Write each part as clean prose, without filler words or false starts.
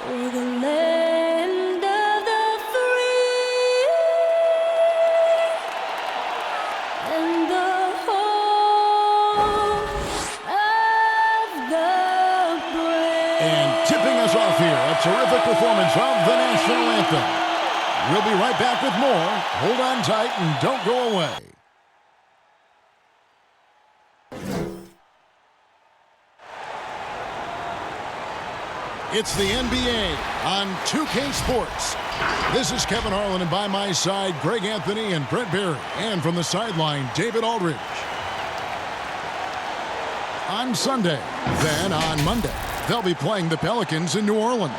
for the land of the free and the home of the brave. And tipping us off here, a terrific performance of the national anthem. We'll be right back with more. Hold on tight and don't go away. It's the NBA on 2K Sports. This is Kevin Harlan, and by my side, Greg Anthony and Brent Barry. And from the sideline, David Aldridge. On Sunday, then on Monday, they'll be playing the Pelicans in New Orleans.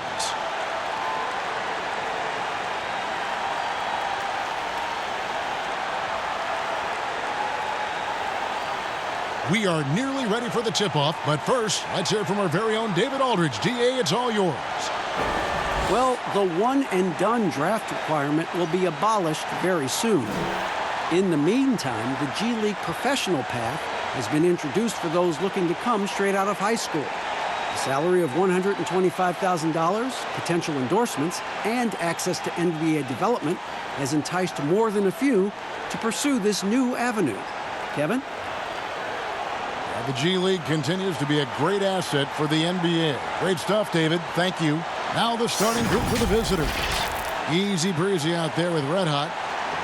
We are nearly ready for the tip-off, but first, let's hear from our very own David Aldridge. DA, it's all yours. Well, the one-and-done draft requirement will be abolished very soon. In the meantime, the G League professional path has been introduced for those looking to come straight out of high school. A salary of $125,000, potential endorsements, and access to NBA development has enticed more than a few to pursue this new avenue. Kevin? The G League continues to be a great asset for the NBA. Great stuff, David. Thank you. Now the starting group for the visitors. Easy breezy out there with Red Hot.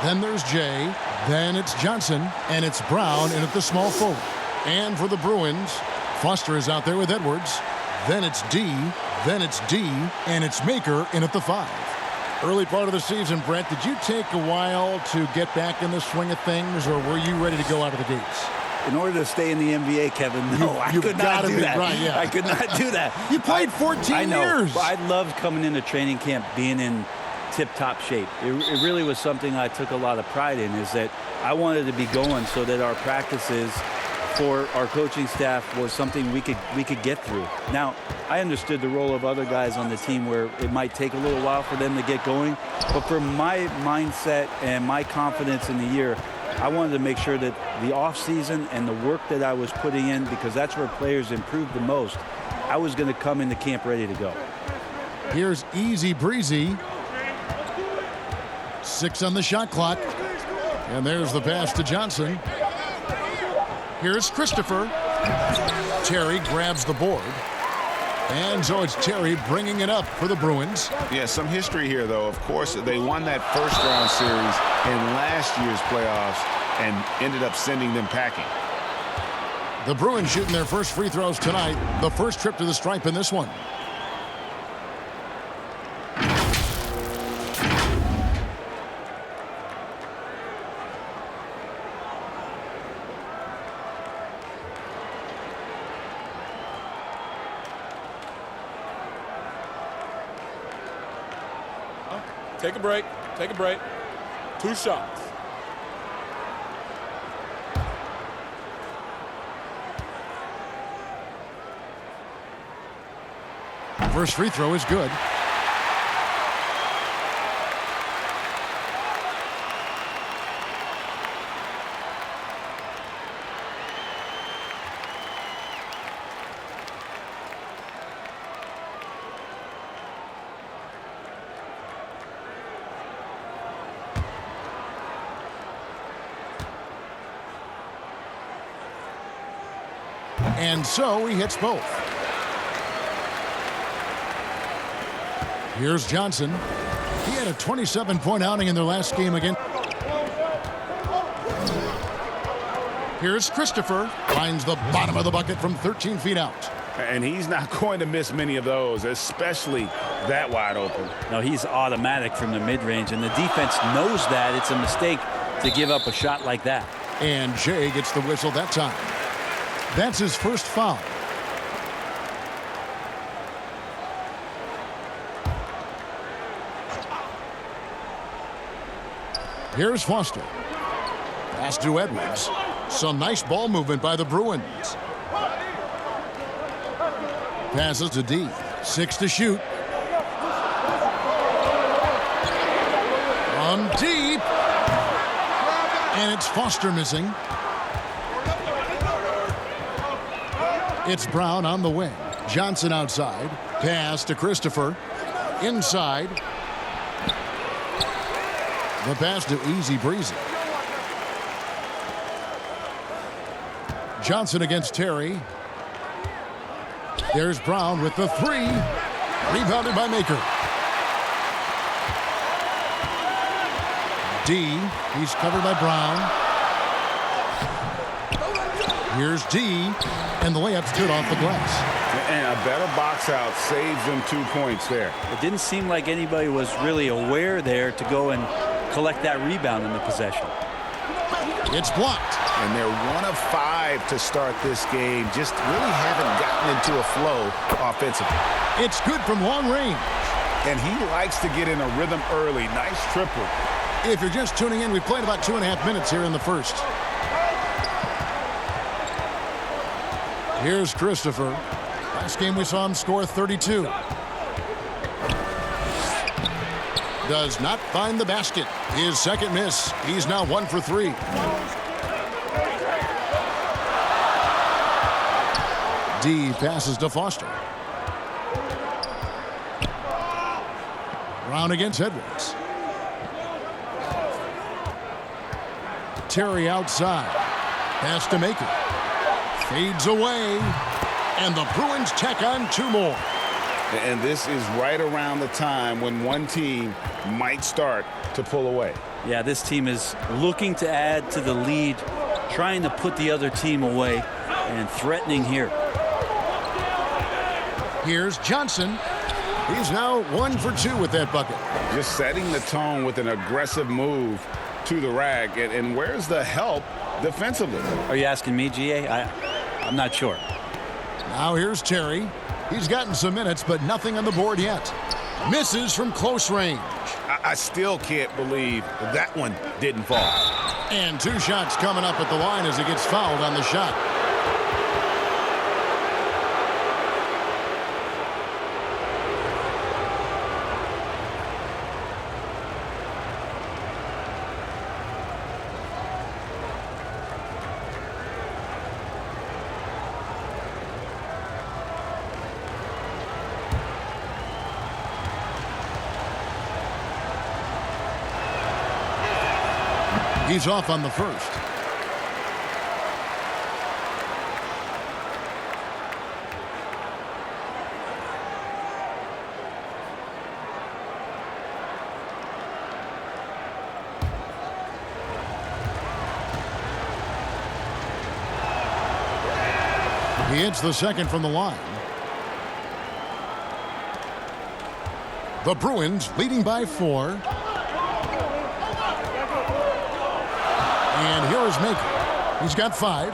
Then there's Jay. Then it's Johnson. And it's Brown in at the small forward. And for the Bruins, Foster is out there with Edwards. Then it's D. Then it's D. And it's Maker in at the 5. Early part of the season, Brent, did you take a while to get back in the swing of things, or were you ready to go out of the gates? In order to stay in the NBA, Kevin, no, I could not do that. Right, yeah. I could not do that. You played 14 I know, years. But I loved coming into training camp being in tip-top shape. It really was something I took a lot of pride in, is that I wanted to be going so that our practices for our coaching staff was something we could get through. Now, I understood the role of other guys on the team where it might take a little while for them to get going, but for my mindset and my confidence in the year, I wanted to make sure that the off-season and the work that I was putting in, because that's where players improve the most, I was going to come into camp ready to go. Here's Easy Breezy. 6 on the shot clock. And there's the pass to Johnson. Here's Christopher. Terry grabs the board. And so it's Terry bringing it up for the Bruins. Yeah, some history here, though. Of course, they won that first-round series in last year's playoffs and ended up sending them packing. The Bruins shooting their first free throws tonight. The first trip to the stripe in this one. Take a break. Take a break. 2 shots. First free throw is good. And so he hits both. Here's Johnson. He had a 27-point outing in their last game again. Here's Christopher. Finds the bottom of the bucket from 13 feet out. And he's not going to miss many of those, especially that wide open. No, he's automatic from the mid-range, and the defense knows that it's a mistake to give up a shot like that. And Jay gets the whistle that time. That's his first foul. Here's Foster. Pass to Edwards. Some nice ball movement by the Bruins. Passes to D. 6 to shoot. From deep. And it's Foster missing. It's Brown on the wing. Johnson outside. Pass to Christopher. Inside. The pass to Easy Breezy. Johnson against Terry. There's Brown with the three. Rebounded by Maker. D. He's covered by Brown. Here's D. And the layup's good off the glass. And a better box out saves them 2 points there. It didn't seem like anybody was really aware there to go and collect that rebound in the possession. It's blocked. And they're 1 of 5 to start this game. Just really haven't gotten into a flow offensively. It's good from long range. And he likes to get in a rhythm early. Nice triple. If you're just tuning in, we've played about 2.5 minutes here in the first. Here's Christopher. Last game we saw him score 32. Does not find the basket. His second miss. He's now 1 for 3. D passes to Foster. Brown against Edwards. Terry outside. Pass to Maker. Fades away. And the Bruins tack on 2 more. And this is right around the time when one team might start to pull away. Yeah, this team is looking to add to the lead, trying to put the other team away, and threatening here. Here's Johnson. He's now 1 for 2 with that bucket. Just setting the tone with an aggressive move to the rack. And where's the help defensively? Are you asking me, GA? I'm not sure. Now here's Terry. He's gotten some minutes, but nothing on the board yet. Misses from close range. I still can't believe that one didn't fall. And 2 shots coming up at the line as he gets fouled on the shot. He's off on the first. He hits the second from the line. The Bruins leading by 4. And here is Maker. He's got 5.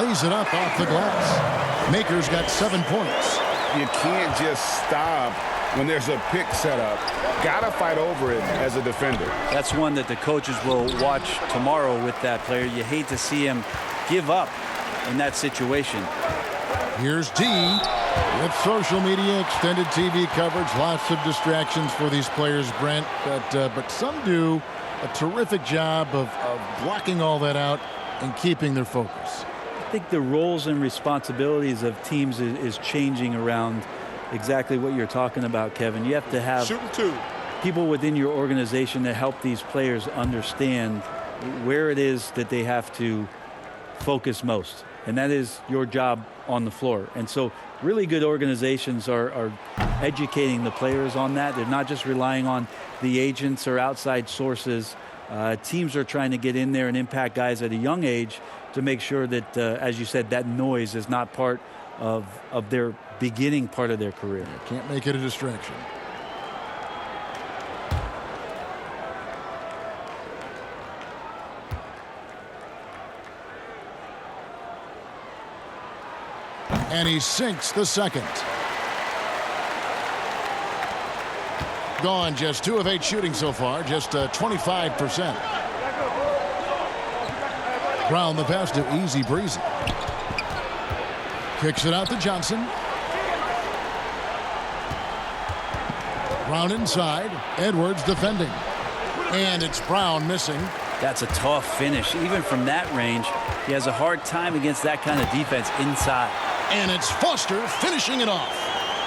Lays it up off the glass. Maker's got 7 points. You can't just stop when there's a pick set up. Gotta fight over it as a defender. That's one that the coaches will watch tomorrow with that player. You hate to see him give up in that situation. Here's D. With social media, extended TV coverage, lots of distractions for these players, Brent. But some do a terrific job of blocking all that out and keeping their focus. I think the roles and responsibilities of teams is changing around exactly what you're talking about, Kevin. You have to have Shooting 2. people within your organization that help these players understand where it is that they have to focus most. And that is your job on the floor. And so really good organizations are educating the players on that. They're not just relying on the agents or outside sources. Teams are trying to get in there and impact guys at a young age to make sure that, as you said, that noise is not part of their beginning part of their career. Can't make it a distraction. And he sinks the second. Gone just 2 of 8 shooting so far, just 25%. Brown the pass to Easy Breezy. Kicks it out to Johnson. Brown inside. Edwards defending. And it's Brown missing. That's a tough finish. Even from that range, he has a hard time against that kind of defense inside. And it's Foster finishing it off.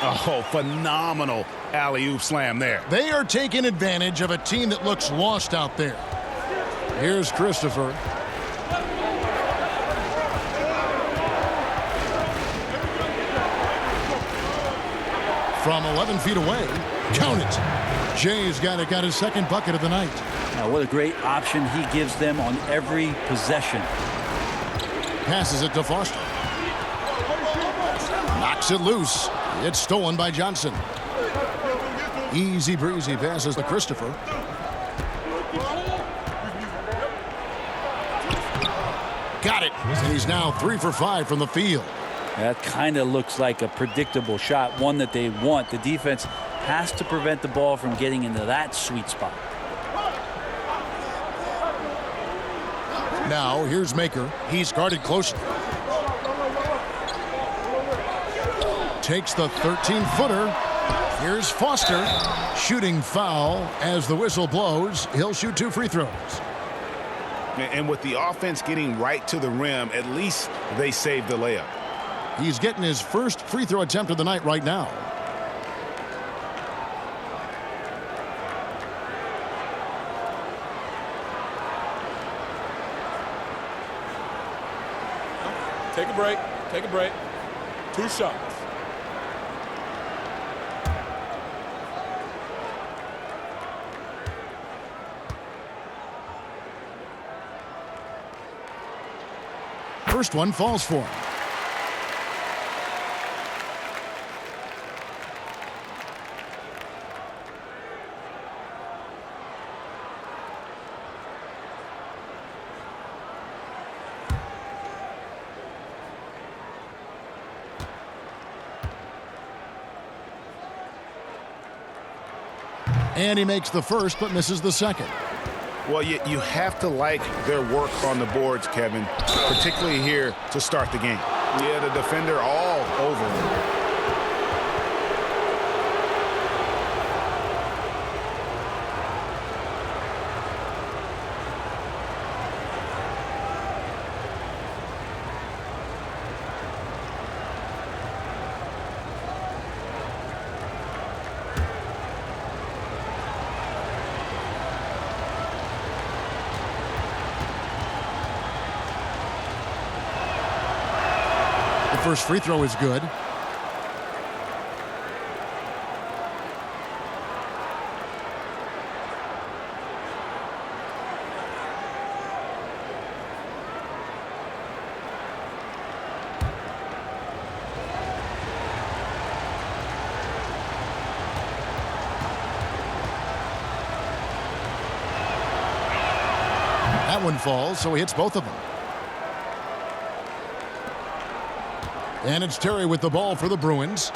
Oh, phenomenal alley-oop slam there. They are taking advantage of a team that looks lost out there. Here's Christopher. From 11 feet away. Count it. Jay's got his second bucket of the night. Now, what a great option he gives them on every possession. Passes it to Foster. Knocks it loose. It's stolen by Johnson. Easy breezy passes to Christopher. Got it. And he's now 3 for 5 from the field. That kind of looks like a predictable shot, one that they want. The defense has to prevent the ball from getting into that sweet spot. Now, here's Maker. He's guarded closely. Takes the 13-footer. Here's Foster. Shooting foul as the whistle blows. He'll shoot 2 free throws. And with the offense getting right to the rim, at least they saved the layup. He's getting his first free throw attempt of the night right now. Take a break. Take a break. 2 shots. First one falls for him. And he makes the first, but misses the second. Well, you have to like their work on the boards, Kevin, particularly here to start the game. Yeah, the defender all over him. First free throw is good. That one falls, so he hits both of them. And it's Terry with the ball for the Bruins.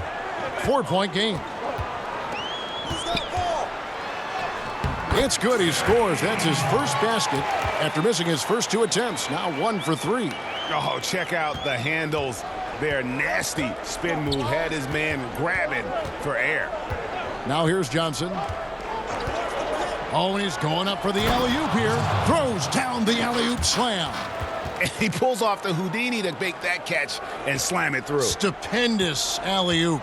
4-point game. It's good. He scores. That's his first basket after missing his first 2 attempts. Now 1 for 3. Oh, check out the handles. Their nasty spin move had his man grabbing for air. Now here's Johnson. Oh, and he's going up for the alley-oop here. Throws down the alley-oop slam. And he pulls off the Houdini to make that catch and slam it through. Stupendous alley-oop.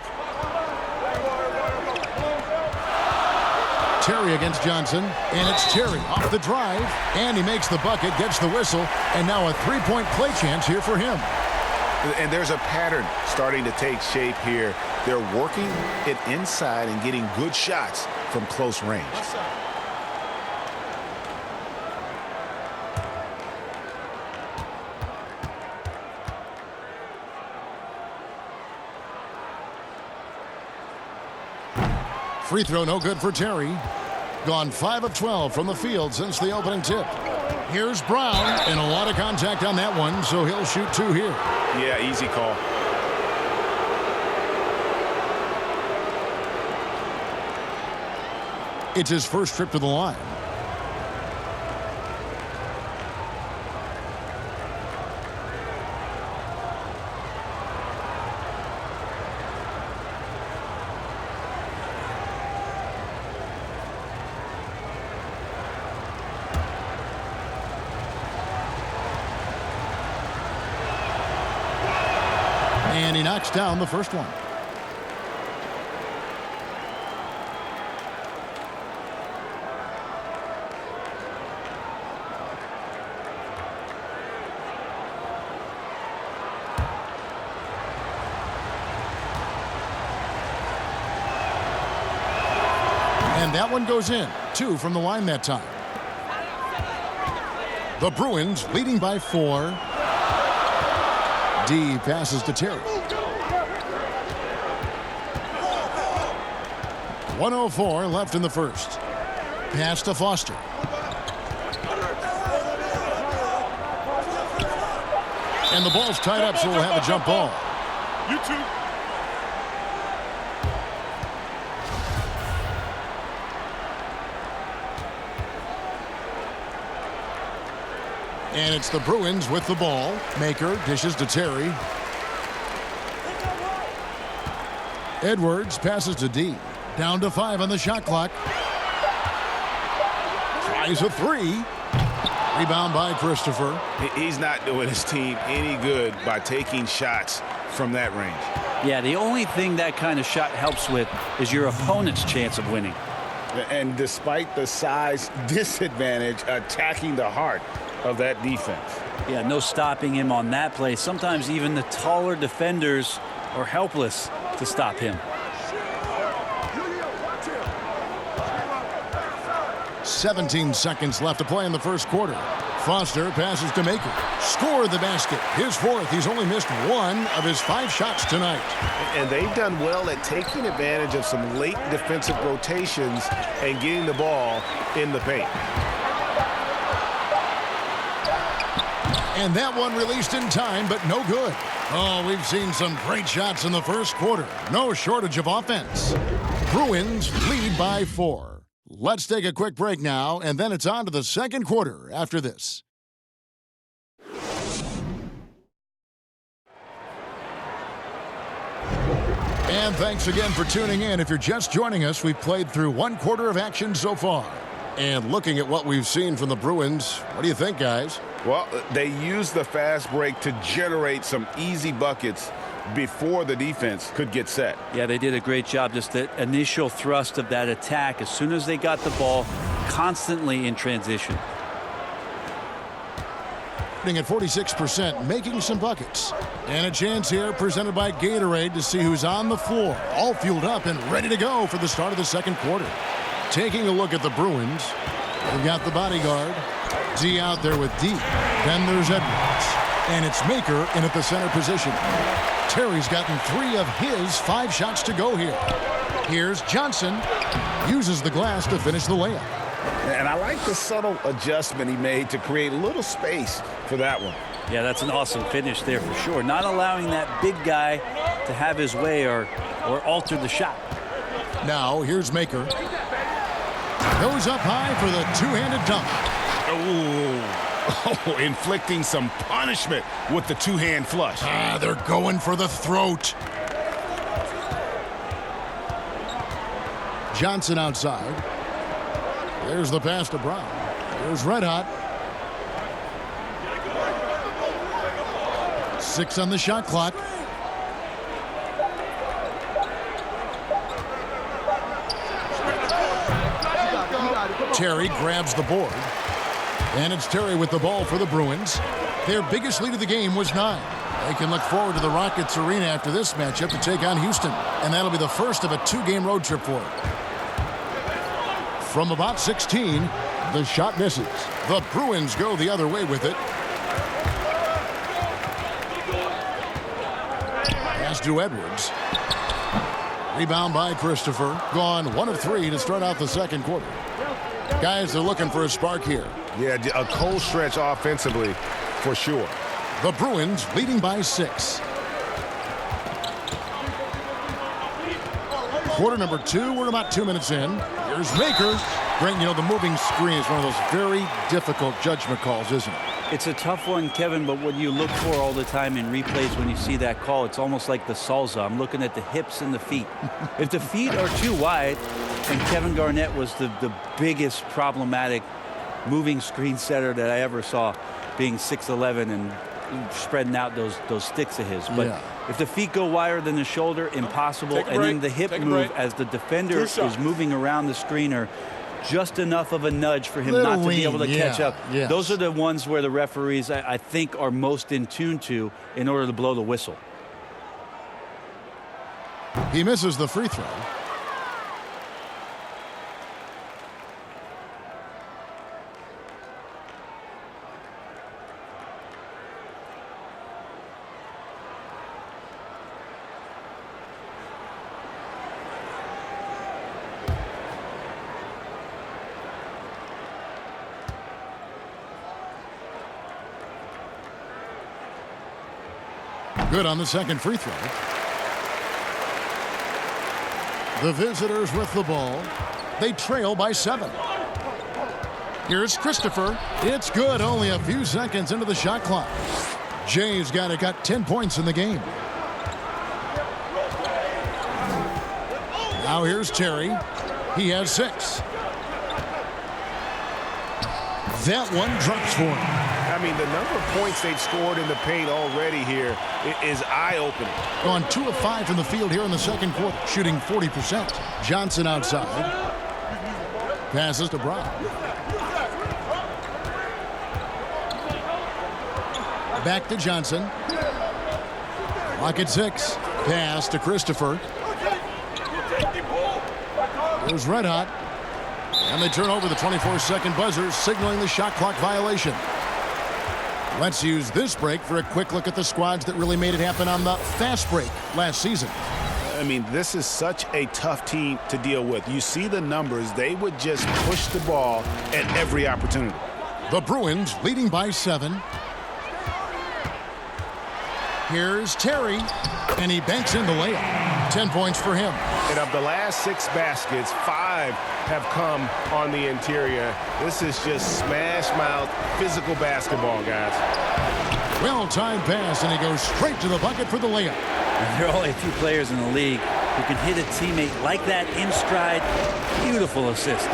Terry against Johnson, and it's Terry off the drive, and he makes the bucket, gets the whistle, and now a 3-point play chance here for him. And there's a pattern starting to take shape here. They're working it inside and getting good shots from close range. Free throw no good for Terry. Gone 5 of 12 from the field since the opening tip. Here's Brown, and a lot of contact on that one, so he'll shoot 2 here. Yeah, easy call. It's his first trip to the line. And he knocks down the first one. And that one goes in. 2 from the line that time. The Bruins leading by 4. D passes to Terry. 1:04 left in the first. Pass to Foster. And the ball's tied up, so we'll have a jump ball. You too. And it's the Bruins with the ball. Maker dishes to Terry. Edwards passes to D. Down to 5 on the shot clock. Tries a 3. Rebound by Christopher. He's not doing his team any good by taking shots from that range. Yeah, the only thing that kind of shot helps with is your opponent's chance of winning. And despite the size disadvantage, attacking the heart of that defense. Yeah, no stopping him on that play. Sometimes even the taller defenders are helpless to stop him. 17 seconds left to play in the first quarter. Foster passes to Maker. Scored the basket. His 4th. He's only missed 1 of his 5 shots tonight. And they've done well at taking advantage of some late defensive rotations and getting the ball in the paint. And that one released in time, but no good. Oh, we've seen some great shots in the first quarter. No shortage of offense. Bruins lead by 4. Let's take a quick break now, and then it's on to the second quarter after this. And thanks again for tuning in. If you're just joining us, we've played through 1 quarter of action so far. And looking at what we've seen from the Bruins, what do you think, guys? Well, they used the fast break to generate some easy buckets before the defense could get set. Yeah, they did a great job. Just the initial thrust of that attack, as soon as they got the ball, constantly in transition. At 46%, making some buckets. And a chance here presented by Gatorade to see who's on the floor, all fueled up and ready to go for the start of the second quarter. Taking a look at the Bruins, we've got the bodyguard, D out there with D. Then there's Edwards. And it's Maker in at the center position. Terry's gotten 3 of his 5 shots to go here. Here's Johnson. Uses the glass to finish the layup. And I like the subtle adjustment he made to create a little space for that one. Yeah, that's an awesome finish there for sure. Not allowing that big guy to have his way or alter the shot. Now, here's Maker. Goes up high for the 2-handed dunk. Oh, inflicting some punishment with the 2-hand flush. They're going for the throat. Johnson outside. There's the pass to Brown. There's Red Hot. 6 on the shot clock. Terry grabs the board. And it's Terry with the ball for the Bruins. Their biggest lead of the game was 9. They can look forward to the Rockets Arena after this matchup to take on Houston. And that'll be the first of a 2-game road trip for them. From about 16, the shot misses. The Bruins go the other way with it. Pass to Edwards. Rebound by Christopher. Gone 1 of 3 to start out the second quarter. Guys, they're looking for a spark here. Yeah, a cold stretch offensively for sure. The Bruins leading by 6. Quarter number 2, we're about 2 minutes in. Here's Maker. Grant, you know, the moving screen is one of those very difficult judgment calls, isn't it? It's a tough one, Kevin, but what you look for all the time in replays when you see that call, it's almost like the salsa. I'm looking at the hips and the feet. If the feet are too wide, and Kevin Garnett was the biggest problematic moving screen setter that I ever saw, being 6'11", and spreading out those sticks of his. But Yeah. if the feet go wider than the shoulder, impossible. Take a And then break. the hip Take a move break. as the defender Two is shots. moving around the screener, just enough of a nudge for him Little not to be able to lean, catch yeah, up. yes. Those are the ones where the referees, I think, are most in tune to in order to blow the whistle. He misses the free throw. Good on the second free throw. The visitors with the ball. They trail by 7. Here's Christopher. It's good. Only a few seconds into the shot clock. Jay's got 10 points in the game. Now here's Terry. He has 6. That one drops for him. I mean, the number of points they've scored in the paint already here is eye-opening. Gone 2 of 5 from the field here in the second quarter, shooting 40%. Johnson outside. Passes to Brown. Back to Johnson. Clock at 6. Pass to Christopher. There's Red Hot. And they turn over the 24-second buzzer, signaling the shot clock violation. Let's use this break for a quick look at the squads that really made it happen on the fast break last season. I mean, this is such a tough team to deal with. You see the numbers. They would just push the ball at every opportunity. The Bruins leading by 7. Here's Terry, and he banks in the layup. 10 points for him. And of the last 6 baskets, 5 have come on the interior. This is just smash-mouth physical basketball, guys. Well-timed pass, and he goes straight to the bucket for the layup. There are only a few players in the league who can hit a teammate like that in stride. Beautiful assist.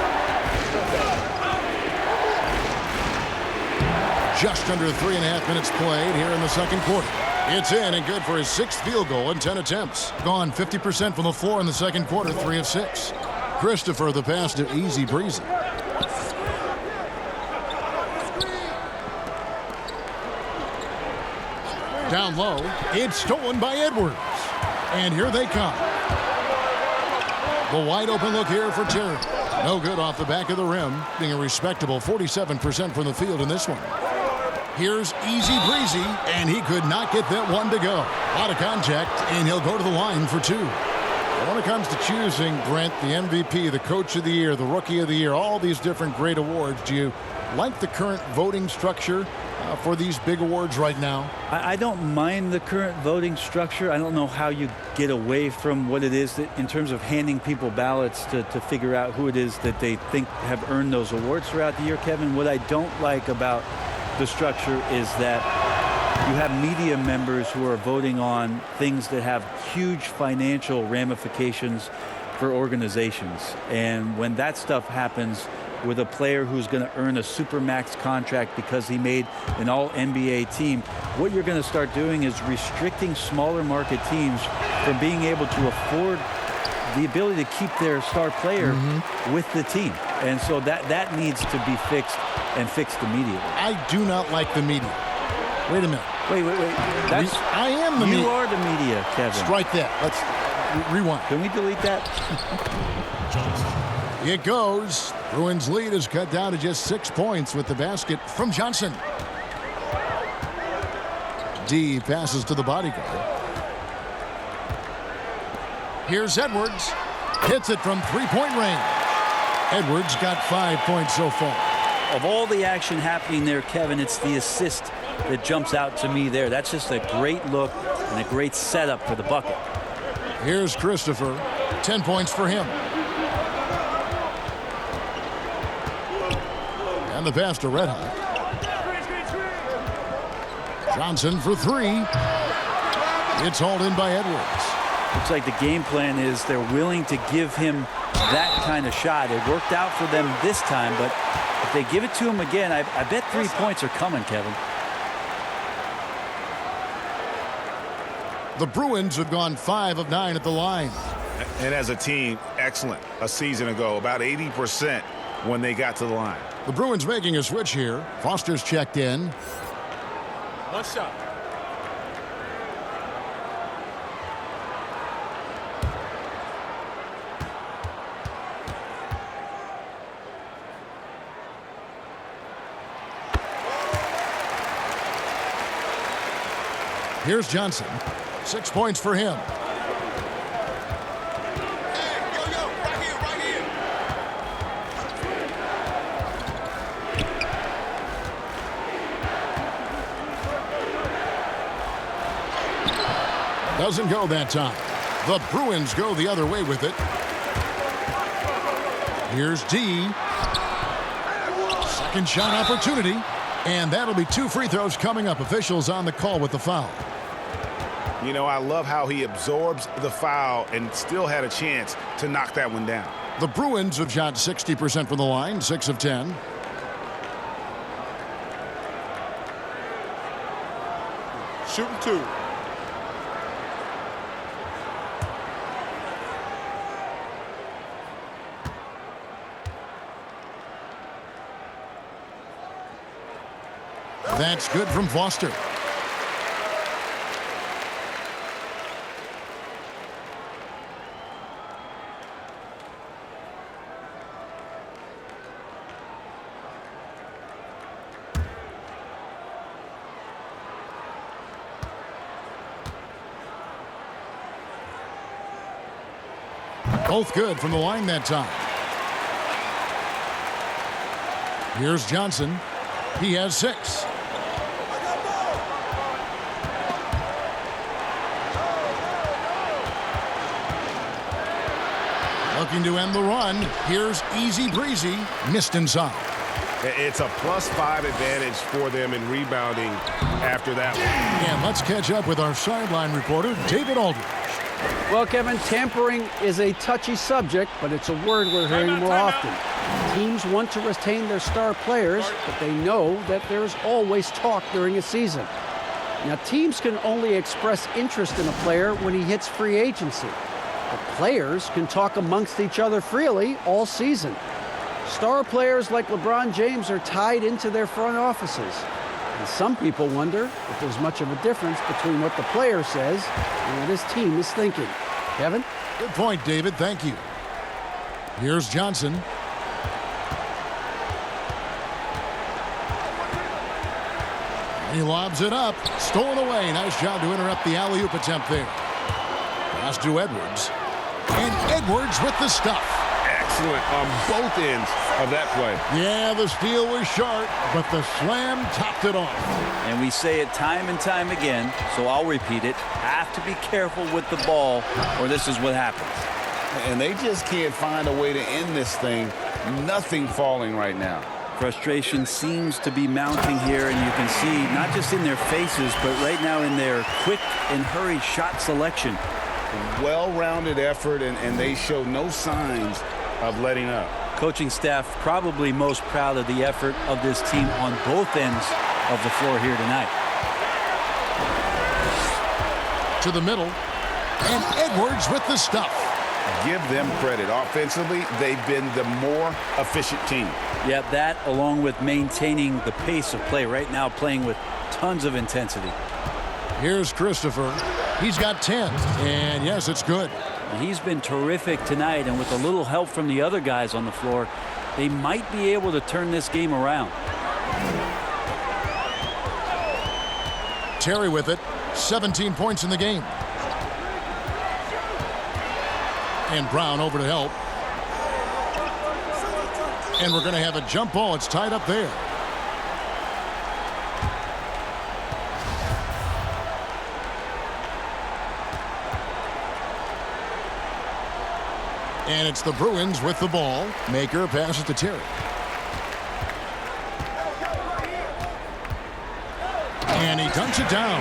Just under 3.5 minutes played here in the second quarter. It's in and good for his 6th field goal in 10 attempts. Gone 50% from the floor in the second quarter, 3 of 6. Christopher, the pass to Easy Breezy. Down low, it's stolen by Edwards. And here they come. The wide open look here for Terry. No good off the back of the rim, being a respectable 47% from the field in this one. Here's Easy Breezy, and he could not get that one to go. A lot of contact, and he'll go to the line for 2. When it comes to choosing, Brent, the MVP, the Coach of the Year, the Rookie of the Year, all these different great awards, do you like the current voting structure for these big awards right now? I don't mind the current voting structure. I don't know how you get away from what it is that in terms of handing people ballots to figure out who it is that they think have earned those awards throughout the year, Kevin. What I don't like about the structure is that you have media members who are voting on things that have huge financial ramifications for organizations. And when that stuff happens with a player who's going to earn a supermax contract because he made an all-NBA team, what you're going to start doing is restricting smaller market teams from being able to afford the ability to keep their star player with the team. And so that needs to be fixed and fixed immediately. I do not like the media. Wait a minute. Wait. That's I am the you media. are the media, Kevin. Strike that. Let's rewind. Can we delete that? It goes. Bruins lead is cut down to just 6 points with the basket from Johnson. D passes to the bodyguard. Here's Edwards. Hits it from three-point range. Edwards got 5 points so far. Of all the action happening there, Kevin, it's the assist that jumps out to me there. That's just a great look and a great setup for the bucket. Here's Christopher. 10 points for him. And the pass to Red Hot. Johnson for 3. It's hauled in by Edwards. Looks like the game plan is they're willing to give him that kind of shot. It worked out for them this time, but if they give it to him again, I bet 3 points are coming, Kevin. The Bruins have gone 5 of 9 at the line. And as a team, excellent. A season ago, about 80% when they got to the line. The Bruins making a switch here. Foster's checked in. One shot. Here's Johnson. 6 points for him. Doesn't go that time. The Bruins go the other way with it. Here's D. Second shot opportunity. And that'll be 2 free throws coming up. Officials on the call with the foul. You know, I love how he absorbs the foul and still had a chance to knock that one down. The Bruins have shot 60% from the line, 6 of 10. Shooting 2. That's good from Foster. Both good from the line that time. Here's Johnson. He has 6. Looking to end the run. Here's Easy Breezy. Missed inside. It's a +5 advantage for them in rebounding after that one. And let's catch up with our sideline reporter, David Aldridge. Well, Kevin, tampering is a touchy subject, but it's a word we're hearing more often. Teams want to retain their star players, but they know that there's always talk during a season. Now, teams can only express interest in a player when he hits free agency. But players can talk amongst each other freely all season. Star players like LeBron James are tied into their front offices. And some people wonder if there's much of a difference between what the player says and what his team is thinking. Kevin? Good point, David. Thank you. Here's Johnson. He lobs it up. Stolen away. Nice job to interrupt the alley-oop attempt there. Pass to Edwards. And Edwards with the stuff. Excellent on both ends of that play. Yeah, the steal was sharp, but the slam topped it off. And we say it time and time again, so I'll repeat it. Have to be careful with the ball, or this is what happens. And they just can't find a way to end this thing. Nothing falling right now. Frustration seems to be mounting here, and you can see not just in their faces, but right now in their quick and hurried shot selection. Well-rounded effort, and they show no signs of letting up. Coaching staff probably most proud of the effort of this team on both ends of the floor here tonight. To the middle. And Edwards with the stuff. Give them credit. Offensively, they've been the more efficient team. Yeah, that along with maintaining the pace of play right now, playing with tons of intensity. Here's Christopher. He's got 10. And yes, it's good. He's been terrific tonight, and with a little help from the other guys on the floor, they might be able to turn this game around. Terry with it. 17 points in the game. And Brown over to help. And we're going to have a jump ball. It's tied up there. And it's the Bruins with the ball. Maker passes to Terry. And he dunks it down.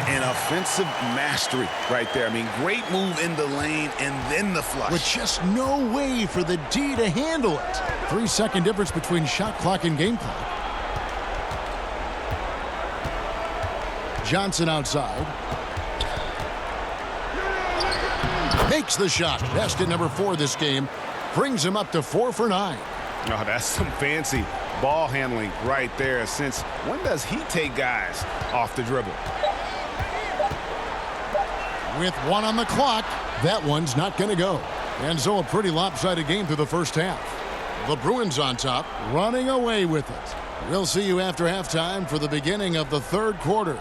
An offensive mastery right there. I mean, great move in the lane and then the flush. With just no way for the D to handle it. 3-second difference between shot clock and game clock. Johnson outside. Makes the shot. Best at number 4 this game. Brings him up to 4 for 9. Oh, that's some fancy ball handling right there. Since when does he take guys off the dribble? With 1 on the clock, that one's not going to go. And so a pretty lopsided game through the first half. The Bruins on top, running away with it. We'll see you after halftime for the beginning of the third quarter.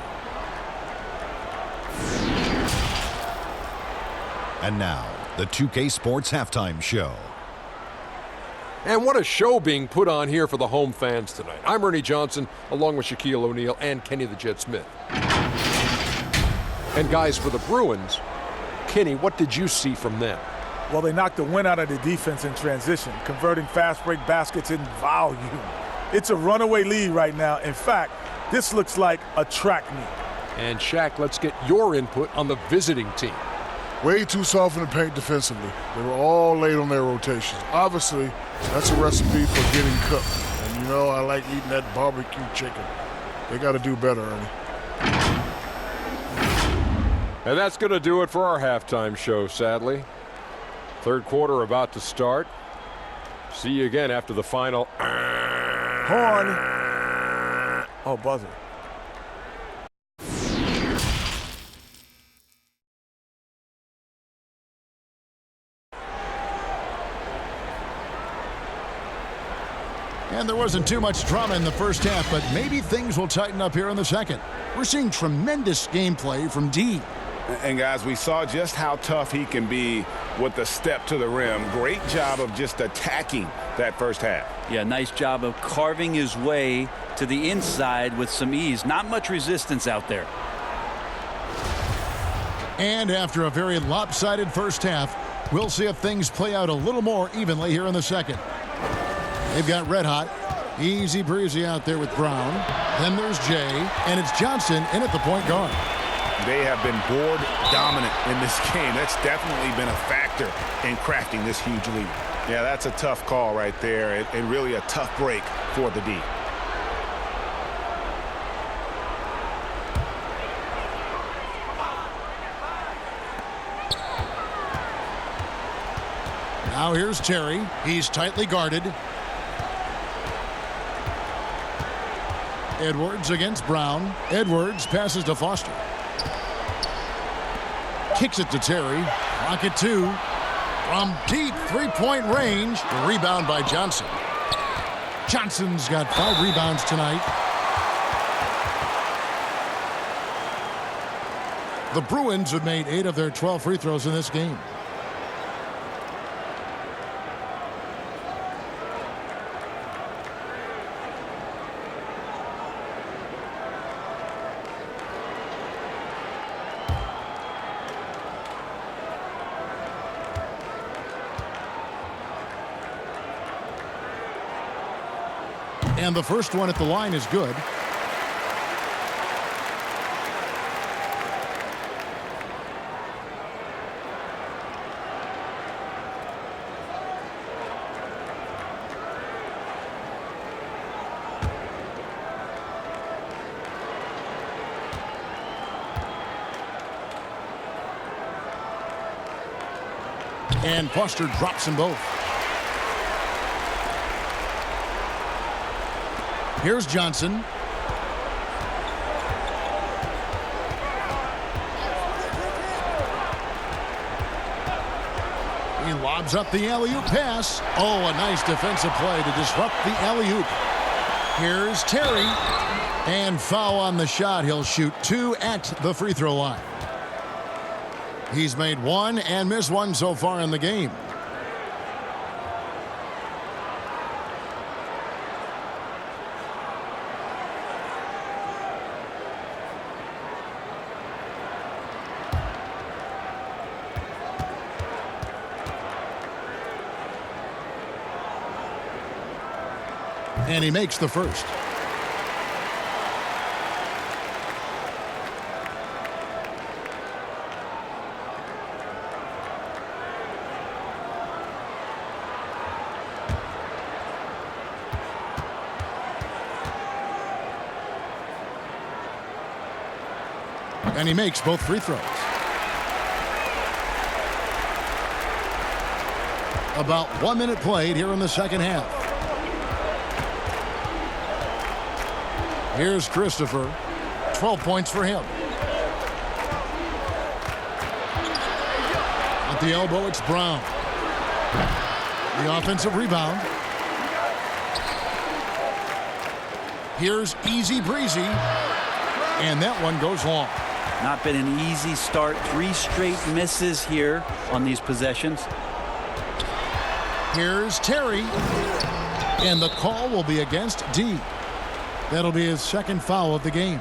And now, the 2K Sports Halftime Show. And what a show being put on here for the home fans tonight. I'm Ernie Johnson, along with Shaquille O'Neal and Kenny the Jet Smith. And guys, for the Bruins, Kenny, what did you see from them? Well, they knocked the wind out of the defense in transition, converting fast break baskets in volume. It's a runaway lead right now. In fact, this looks like a track meet. And Shaq, let's get your input on the visiting team. Way too soft in the paint defensively. They were all late on their rotations. Obviously, that's a recipe for getting cooked. And you know I like eating that barbecue chicken. They got to do better, Ernie. And that's going to do it for our halftime show, sadly. Third quarter about to start. See you again after the final. Horn. Oh, buzzer. And there wasn't too much drama in the first half, but maybe things will tighten up here in the second. We're seeing tremendous gameplay from D. And guys, we saw just how tough he can be with the step to the rim. Great job of just attacking that first half. Yeah, nice job of carving his way to the inside with some ease. Not much resistance out there. And after a very lopsided first half, we'll see if things play out a little more evenly here in the second. They've got Red Hot. Easy breezy out there with Brown. Then there's Jay, and it's Johnson in at the point guard. They have been board dominant in this game. That's definitely been a factor in crafting this huge lead. Yeah, that's a tough call right there, and really a tough break for the D. Now here's Terry. He's tightly guarded. Edwards against Brown. Edwards passes to Foster. Kicks it to Terry. Rocket 2. From deep three-point range. The rebound by Johnson. Johnson's got 5 rebounds tonight. The Bruins have made 8 of their 12 free throws in this game. And the first one at the line is good. And Foster drops them both. Here's Johnson. He lobs up the alley-oop pass. Oh, a nice defensive play to disrupt the alley-oop. Here's Terry. And foul on the shot. He'll shoot 2 at the free throw line. He's made 1 and missed 1 so far in the game. And he makes the first. And he makes both free throws. About 1 minute played here in the second half. Here's Christopher. 12 points for him. At the elbow, it's Brown. The offensive rebound. Here's Easy Breezy. And that one goes long. Not been an easy start. 3 straight misses here on these possessions. Here's Terry. And the call will be against D. That'll be his second foul of the game.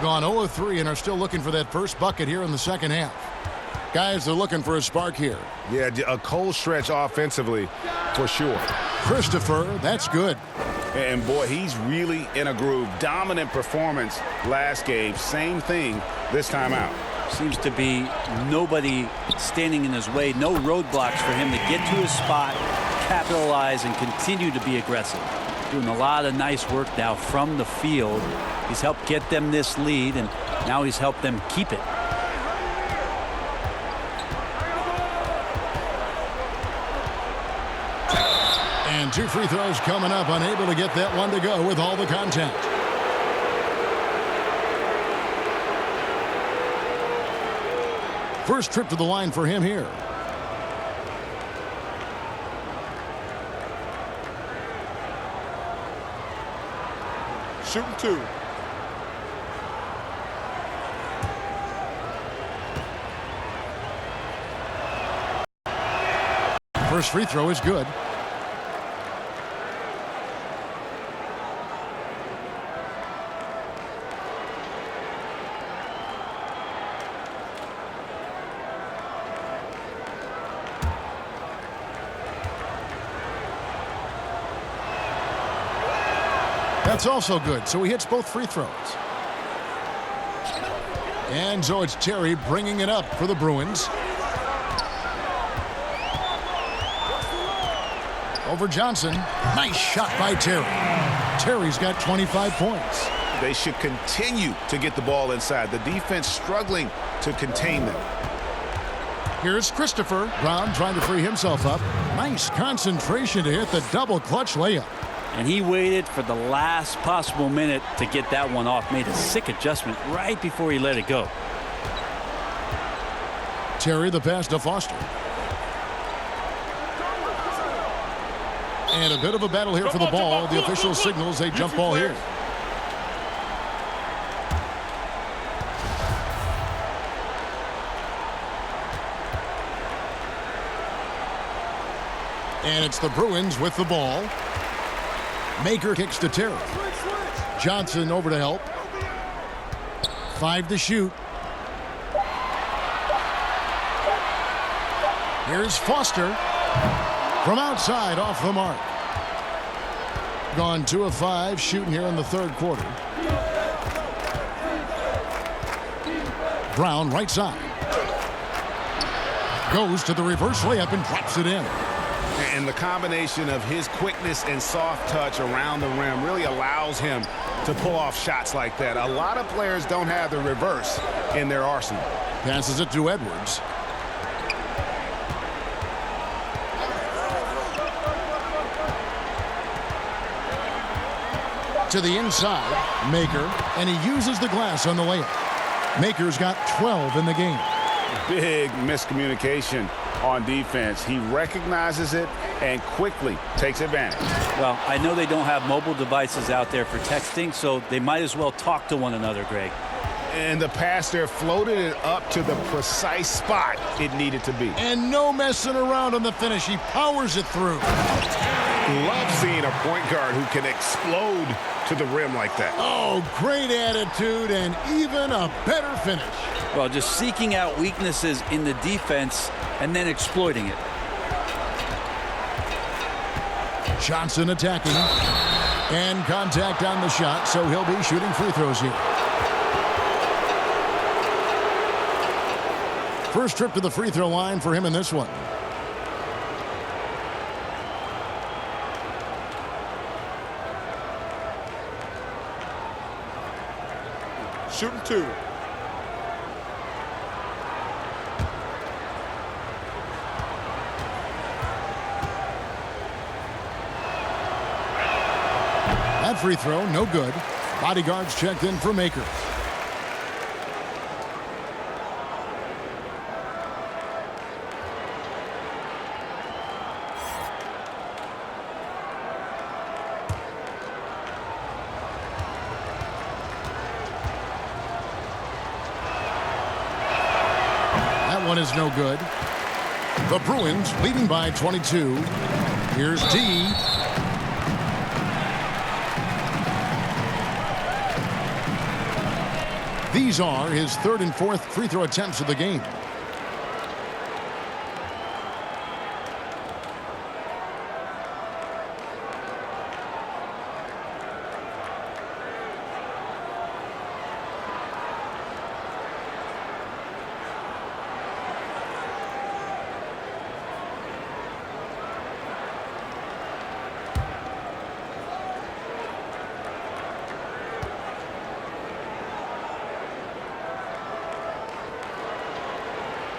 Gone 0 of 3 and are still looking for that first bucket here in the second half. Guys are looking for a spark here. Yeah, a cold stretch offensively for sure. Christopher, that's good. And boy, he's really in a groove. Dominant performance last game. Same thing this time out. Seems to be nobody standing in his way. No roadblocks for him to get to his spot, capitalize, and continue to be aggressive. Doing a lot of nice work now from the field. He's helped get them this lead, and now he's helped them keep it. And 2 free throws coming up, unable to get that one to go with all the contact. First trip to the line for him here. Shooting 2. First free throw is good. That's also good, so he hits both free throws. And so it's Terry bringing it up for the Bruins. Over Johnson. Nice shot by Terry. Terry's got 25 points. They should continue to get the ball inside. The defense struggling to contain them. Here's Christopher. Brown trying to free himself up. Nice concentration to hit the double clutch layup. And he waited for the last possible minute to get that one off. Made a sick adjustment right before he let it go. Terry the pass to Foster. And a bit of a battle here for the ball. The official signals a jump ball here. And it's the Bruins with the ball. Maker kicks to Terry. Johnson over to help. 5 to shoot. Here's Foster. From outside, off the mark. Gone 2 of 5, shooting here in the third quarter. Brown, right side. Goes to the reverse layup and drops it in. And the combination of his quickness and soft touch around the rim really allows him to pull off shots like that. A lot of players don't have the reverse in their arsenal. Passes it to Edwards. To the inside, Maker, and he uses the glass on the layup. Maker's got 12 in the game. Big miscommunication on defense. He recognizes it and quickly takes advantage. Well, I know they don't have mobile devices out there for texting, so they might as well talk to one another, Greg. And the pass there floated it up to the precise spot it needed to be. And no messing around on the finish. He powers it through. Love seeing a point guard who can explode to the rim like that. Oh, great attitude and even a better finish. Well, just seeking out weaknesses in the defense and then exploiting it. Johnson attacking. And contact on the shot, so he'll be shooting free throws here. First trip to the free throw line for him in this one. Shooting 2. That free throw, no good. Bodyguards checked in for Makers. That one is no good. The Bruins leading by 22. Here's D. These are his third and fourth free throw attempts of the game.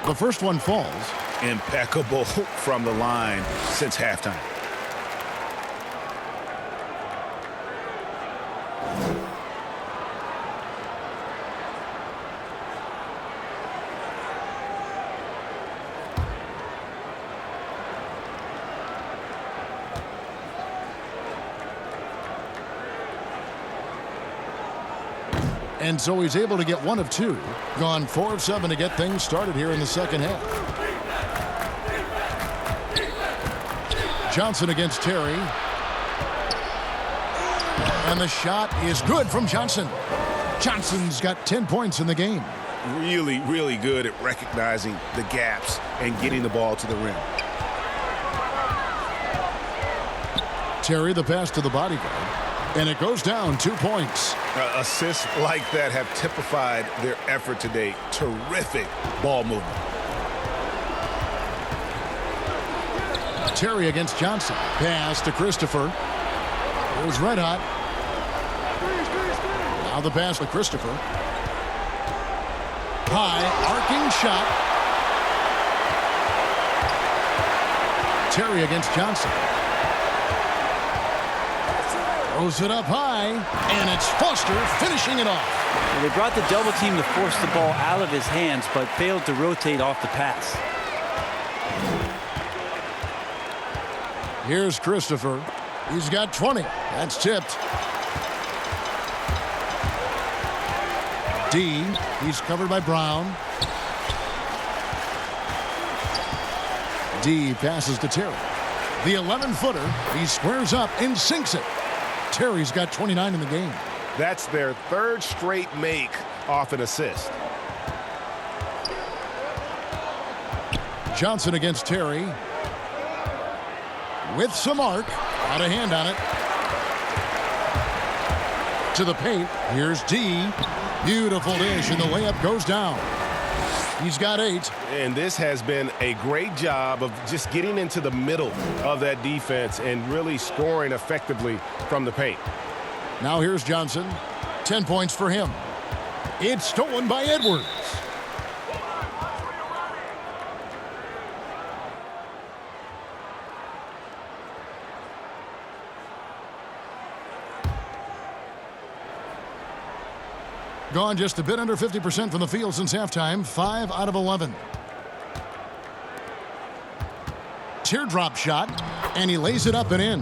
The first one falls. Impeccable from the line since halftime. And so he's able to get one of two. Gone 4 of 7 to get things started here in the second half. Johnson against Terry. And the shot is good from Johnson. Johnson's got 10 points in the game. Really, really good at recognizing the gaps and getting the ball to the rim. Terry, the pass to the bodyguard. And it goes down 2 points. Assists like that have typified their effort today. Terrific ball movement. Terry against Johnson. Pass to Christopher. Here's Red Hot. Now the pass to Christopher. High, arcing shot. Terry against Johnson. Throws it up high, and it's Foster finishing it off. Well, they brought the double team to force the ball out of his hands, but failed to rotate off the pass. Here's Christopher. He's got 20. That's tipped. D. He's covered by Brown. D passes to Terry. The 11-footer. He squares up and sinks it. Terry's got 29 in the game. That's their third straight make off an assist. Johnson against Terry. With some arc. Got a hand on it. To the paint. Here's D. Beautiful dish, and the layup goes down. He's got 8. And this has been a great job of just getting into the middle of that defense and really scoring effectively from the paint. Now here's Johnson. 10 points for him. It's stolen by Edwards. Gone just a bit under 50% from the field since halftime. 5 out of 11. Teardrop shot, and he lays it up and in.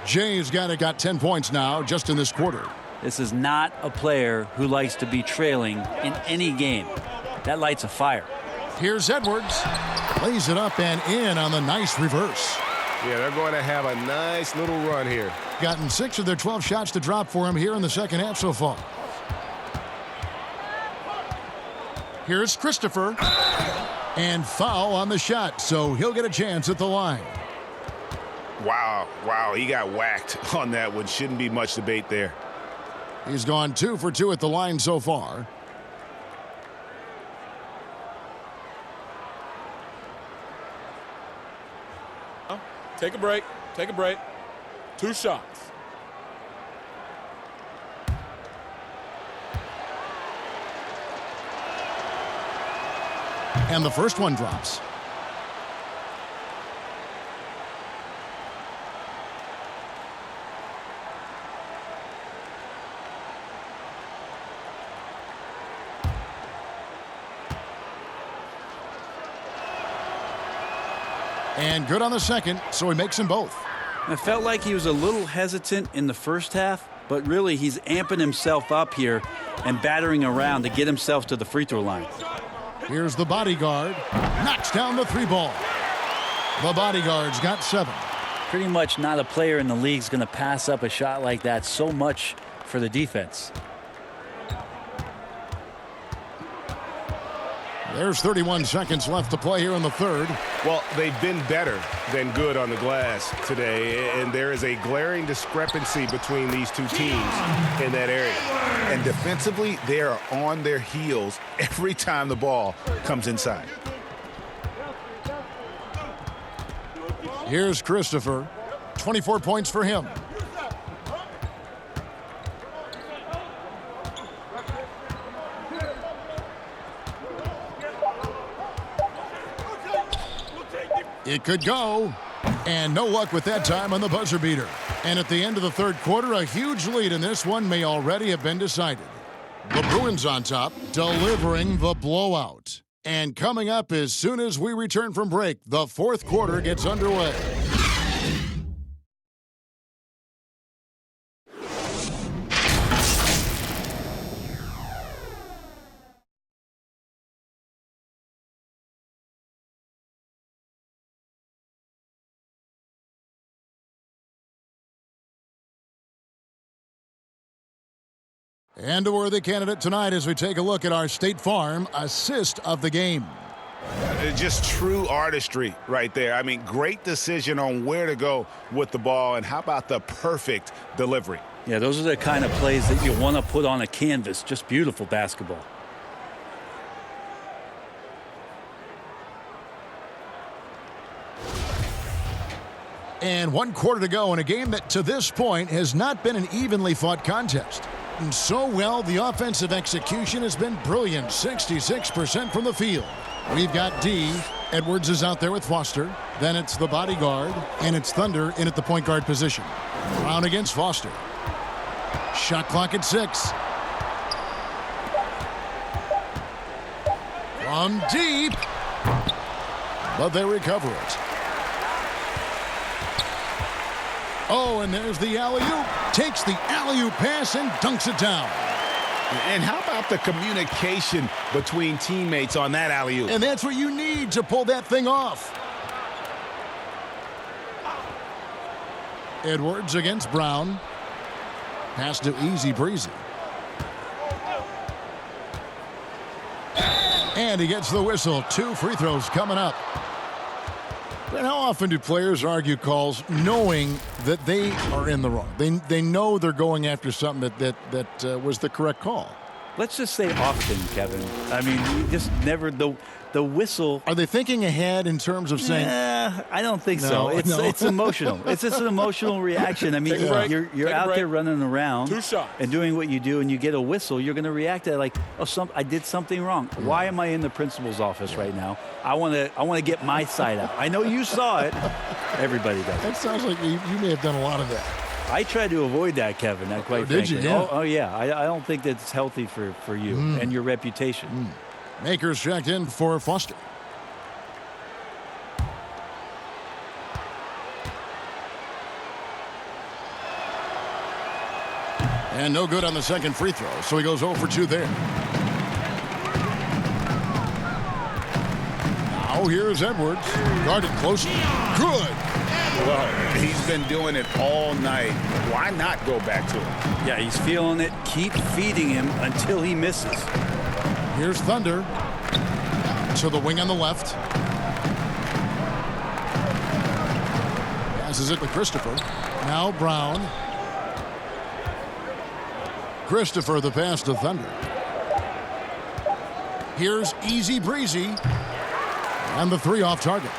Jay's got 10 points now just in this quarter. This is not a player who likes to be trailing in any game. That lights a fire. Here's Edwards. Lays it up and in on the nice reverse. Yeah, they're going to have a nice little run here. Gotten 6 of their 12 shots to drop for him here in the second half so far. Here's Christopher. And foul on the shot, so he'll get a chance at the line. Wow, he got whacked on that one. Shouldn't be much debate there. He's gone 2 for 2 at the line so far. Take a break. 2 shots. And the first one drops. And good on the second, so he makes them both. I felt like he was a little hesitant in the first half, but really he's amping himself up here and battering around to get himself to the free throw line. Here's the bodyguard. Knocks down the 3 ball. The bodyguard's got 7. Pretty much not a player in the league is going to pass up a shot like that so much for the defense. There's 31 seconds left to play here in the third. Well, they've been better than good on the glass today, and there is a glaring discrepancy between these two teams in that area. And defensively, they are on their heels every time the ball comes inside. Here's Christopher. 24 points for him. It could go. And no luck with that time on the buzzer beater. And at the end of the third quarter, a huge lead in this one may already have been decided. The Bruins on top, delivering the blowout. And coming up as soon as we return from break, the fourth quarter gets underway. And a worthy candidate tonight as we take a look at our State Farm assist of the game. Just true artistry right there. I mean, great decision on where to go with the ball, and how about the perfect delivery? Yeah, those are the kind of plays that you want to put on a canvas. Just beautiful basketball. And 1 quarter to go in a game that to this point has not been an evenly fought contest. And so well, the offensive execution has been brilliant. 66% from the field. We've got D. Edwards is out there with Foster. Then it's the bodyguard, and it's Thunder in at the point guard position. Brown against Foster. Shot clock at 6. From deep. But they recover it. Oh, and there's the alley-oop. Takes the alley-oop pass and dunks it down. And how about the communication between teammates on that alley-oop? And that's what you need to pull that thing off. Edwards against Brown. Pass to Easy Breezy. And he gets the whistle. 2 free throws coming up. And how often do players argue calls knowing that they are in the wrong? They know they're going after something that was the correct call. Let's just say often, Kevin. I mean, you just never the whistle. Are they thinking ahead in terms of saying? I don't think so. It's emotional. It's just an emotional reaction. I mean, you're out there running around 2 shots and doing what you do, and you get a whistle. You're going to react to it like, oh, I did something wrong. Why am I in the principal's office right now? I want to get my side out. I know you saw it. Everybody does. That sounds like you may have done a lot of that. I tried to avoid that, Kevin. Quite did frankly. you? Yeah. Oh yeah. I don't think that's healthy for you and your reputation. Makers checked in for Foster. And no good on the second free throw, so he goes 0 for 2 there. Now here's Edwards. Guarded closely. Good. Well, he's been doing it all night. Why not go back to it? Yeah, he's feeling it. Keep feeding him until he misses. Here's Thunder. To the wing on the left. Passes it to Christopher. Now Brown. Christopher the pass to Thunder. Here's Easy Breezy. And the 3 off target.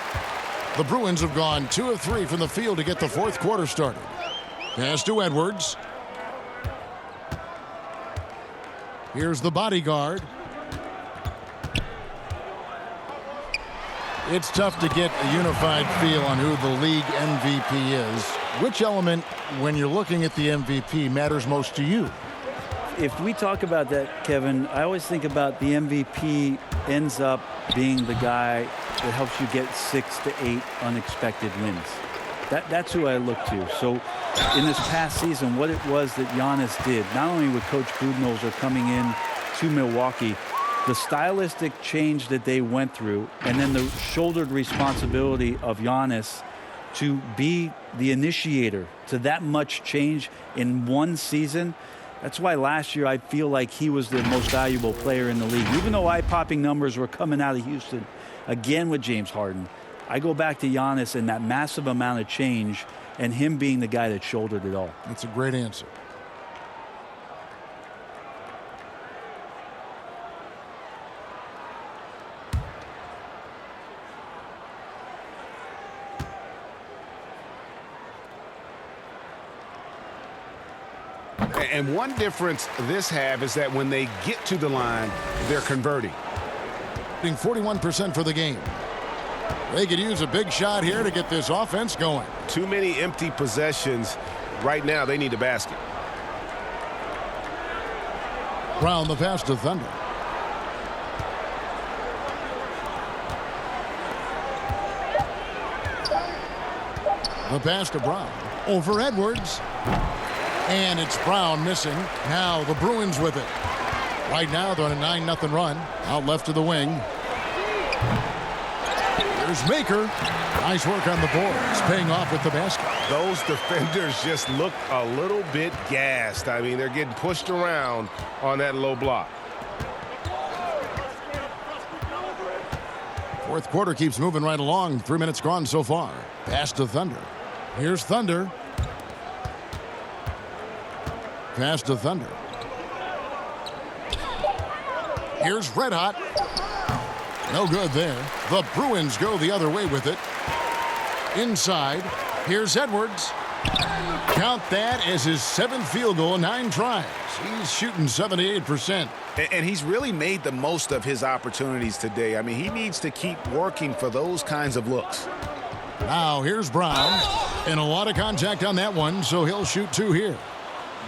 The Bruins have gone 2 of 3 from the field to get the fourth quarter started. Pass to Edwards. Here's the bodyguard. It's tough to get a unified feel on who the league MVP is. Which element, when you're looking at the MVP, matters most to you? If we talk about that, Kevin, I always think about the MVP ends up being the guy that helps you get 6 to 8 unexpected wins. That's who I look to. So in this past season, what it was that Giannis did, not only with Coach Budenholzer coming in to Milwaukee, the stylistic change that they went through, and then the shouldered responsibility of Giannis to be the initiator to that much change in one season. That's why last year I feel like he was the most valuable player in the league. Even though eye-popping numbers were coming out of Houston, again with James Harden, I go back to Giannis and that massive amount of change and him being the guy that shouldered it all. That's a great answer. And one difference this half is that when they get to the line, they're converting. 41% for the game. They could use a big shot here to get this offense going. Too many empty possessions. Right now, they need a basket. Brown the pass to Thunder. The pass to Brown. Over Edwards. And it's Brown missing. Now the Bruins with it. Right now they're on a 9-0 run. Out left to the wing. There's Maker. Nice work on the boards. Paying off with the basket. Those defenders just look a little bit gassed. I mean, they're getting pushed around on that low block. Fourth quarter keeps moving right along. 3 minutes gone so far. Pass to Thunder. Here's Thunder. Pass to Thunder. Here's Red Hot. No good there. The Bruins go the other way with it. Inside. Here's Edwards. Count that as his 7th field goal in 9 tries. He's shooting 78%. And he's really made the most of his opportunities today. I mean, he needs to keep working for those kinds of looks. Now here's Brown. And a lot of contact on that one, so he'll shoot 2 here.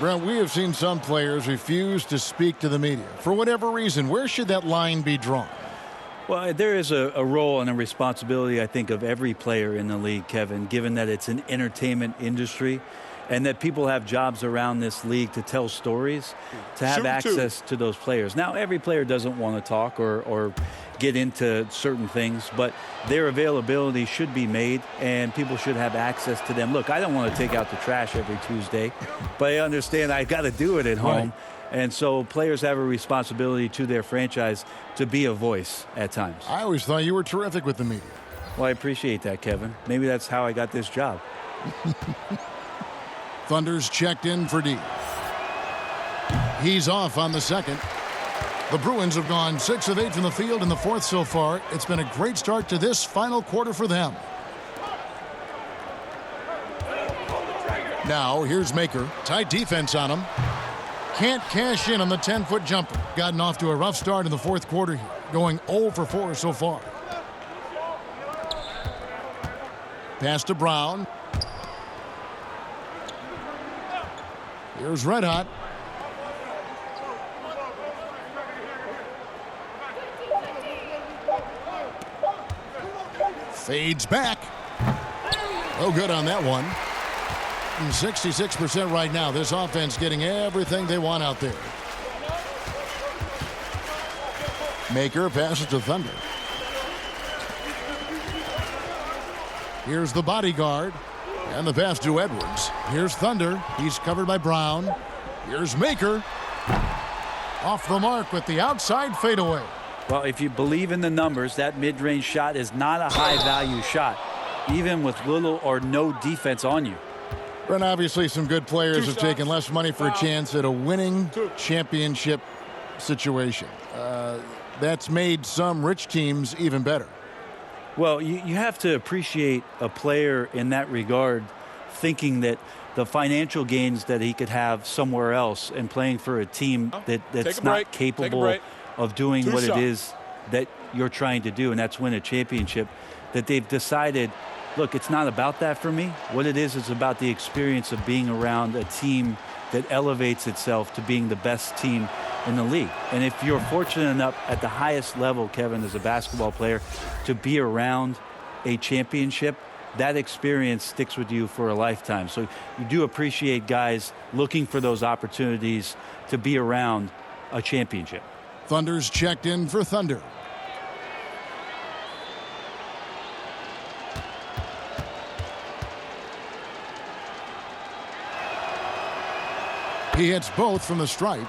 Brent, we have seen some players refuse to speak to the media. For whatever reason, where should that line be drawn? Well, there is a role and a responsibility, I think, of every player in the league, Kevin, given that it's an entertainment industry and that people have jobs around this league to tell stories, to have access to those players. Now, every player doesn't want to talk or get into certain things, but their availability should be made and people should have access to them. Look, I don't want to take out the trash every Tuesday, but I understand I got to do it at home. Right. And so players have a responsibility to their franchise to be a voice at times. I always thought you were terrific with the media. Well, I appreciate that, Kevin. Maybe that's how I got this job. Thunder's checked in for D. He's off on the second. The Bruins have gone 6 of 8 from the field in the fourth so far. It's been a great start to this final quarter for them. Now here's Maker. Tight defense on him. Can't cash in on the 10-foot jumper. Gotten off to a rough start in the fourth quarter here. Going 0 for 4 so far. Pass to Brown. Here's Red Hot. Fades back. No good on that one. 66% right now. This offense getting everything they want out there. Maker passes to Thunder. Here's the bodyguard. And the pass to Edwards. Here's Thunder. He's covered by Brown. Here's Maker. Off the mark with the outside fadeaway. Well, if you believe in the numbers, that mid-range shot is not a high-value shot, even with little or no defense on you. And obviously some good players have taken less money for a chance at a winning championship situation. That's made some rich teams even better. Well, you have to appreciate a player in that regard, thinking that the financial gains that he could have somewhere else and playing for a team that's not capable of doing what it is that you're trying to do, and that's win a championship, that they've decided, look, it's not about that for me. What it is about the experience of being around a team that elevates itself to being the best team in the league. And if you're fortunate enough at the highest level, Kevin, as a basketball player, to be around a championship, that experience sticks with you for a lifetime. So you do appreciate guys looking for those opportunities to be around a championship. Thunder's checked in for Thunder. He hits both from the stripe.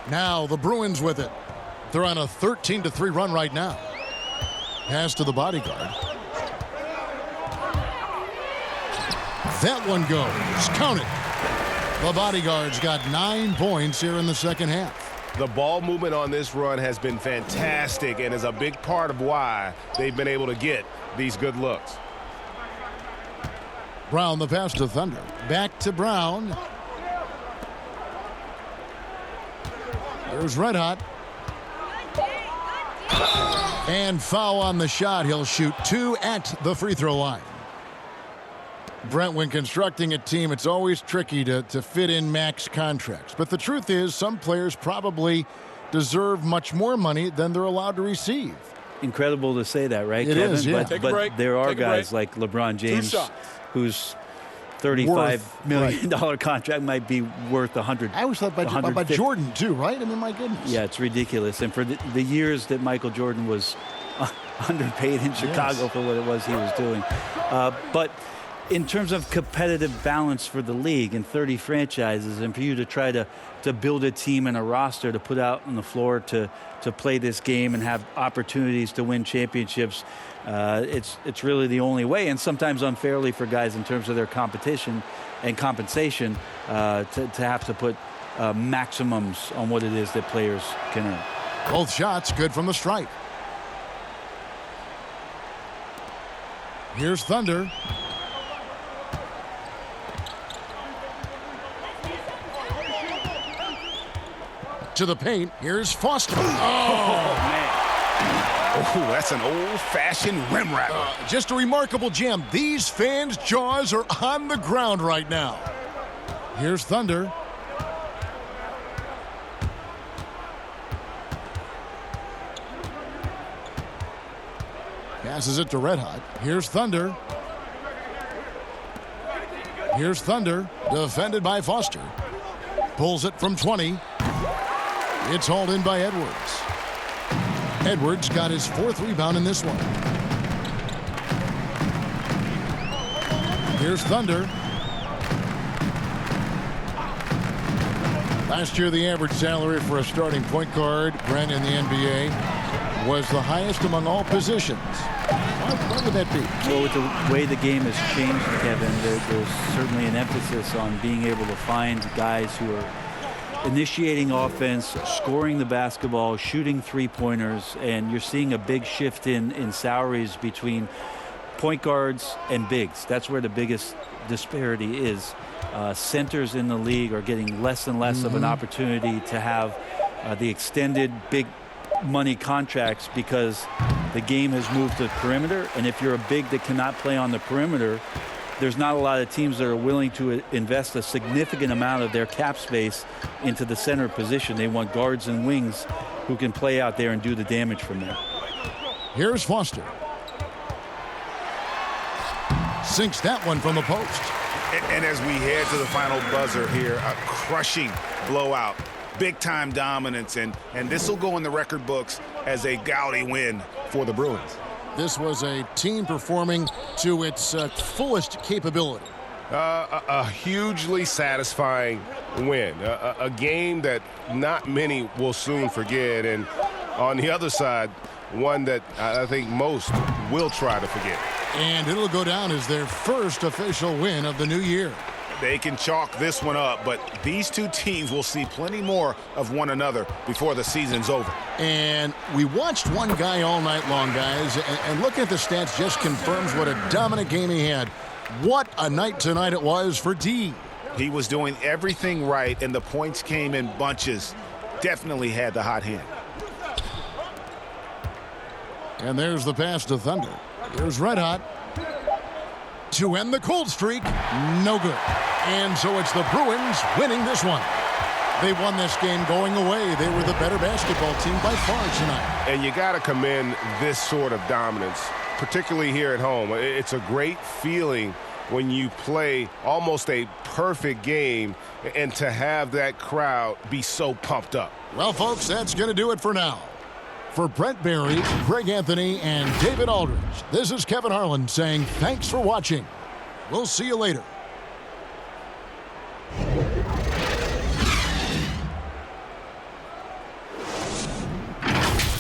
Now the Bruins with it. They're on a 13-3 run right now. Pass to the bodyguard. That one goes. Count it. The bodyguard's got 9 points here in the second half. The ball movement on this run has been fantastic and is a big part of why they've been able to get these good looks. Brown the pass to Thunder. Back to Brown. There's Red Hot. And foul on the shot. He'll shoot 2 at the free throw line. Brent, when constructing a team, it's always tricky to fit in max contracts. But the truth is, some players probably deserve much more money than they're allowed to receive. Incredible to say that, right, It Kevin? is, yeah. But there are guys like LeBron James whose $35 million contract might be worth 100. I always thought about Jordan too, right? I mean, my goodness. Yeah, it's ridiculous. And for the years that Michael Jordan was underpaid in Chicago for what it was he was doing. But in terms of competitive balance for the league and 30 franchises, and for you to try to build a team and a roster to put out on the floor to play this game and have opportunities to win championships, it's really the only way, and sometimes unfairly for guys in terms of their competition and compensation to have to put maximums on what it is that players can earn. Both shots good from the stripe. Here's Thunder. To the paint. Here's Foster. Oh, man. Oh, that's an old-fashioned rim rapper. Just a remarkable jam. These fans' jaws are on the ground right now. Here's Thunder. Passes it to Red Hot. Here's Thunder. Here's Thunder. Defended by Foster. Pulls it from 20. It's hauled in by Edwards. Edwards got his 4th rebound in this one. Here's Thunder. Last year, the average salary for a starting point guard, Brent, in the NBA, was the highest among all positions. Why would that be? Well, with the way the game has changed, Kevin, there's certainly an emphasis on being able to find guys who are initiating offense, scoring the basketball, shooting three-pointers, and you're seeing a big shift in salaries between point guards and bigs. That's where the biggest disparity is. Centers in the league are getting less and less of an opportunity to have the extended big money contracts because the game has moved to perimeter, and if you're a big that cannot play on the perimeter, there's not a lot of teams that are willing to invest a significant amount of their cap space into the center position. They want guards and wings who can play out there and do the damage from there. Here's Foster. Sinks that one from the post. And as we head to the final buzzer here, a crushing blowout, big-time dominance, and this will go in the record books as a gaudy win for the Bruins. This was a team performing to its fullest capability. A hugely satisfying win, a game that not many will soon forget, and on the other side, one that I think most will try to forget. And it'll go down as their first official win of the new year. They can chalk this one up, but these two teams will see plenty more of one another before the season's over. And we watched one guy all night long, guys, and looking at the stats just confirms what a dominant game he had. What a night tonight it was for D. He was doing everything right, and the points came in bunches. Definitely had the hot hand. And there's the pass to Thunder. Here's Red Hot. To end the cold streak, no good. And so it's the Bruins winning this one. They won this game going away. They were the better basketball team by far tonight. And you got to commend this sort of dominance, particularly here at home. It's a great feeling when you play almost a perfect game and to have that crowd be so pumped up. Well, folks, that's going to do it for now. For Brent Barry, Greg Anthony, and David Aldridge, this is Kevin Harlan saying thanks for watching. We'll see you later.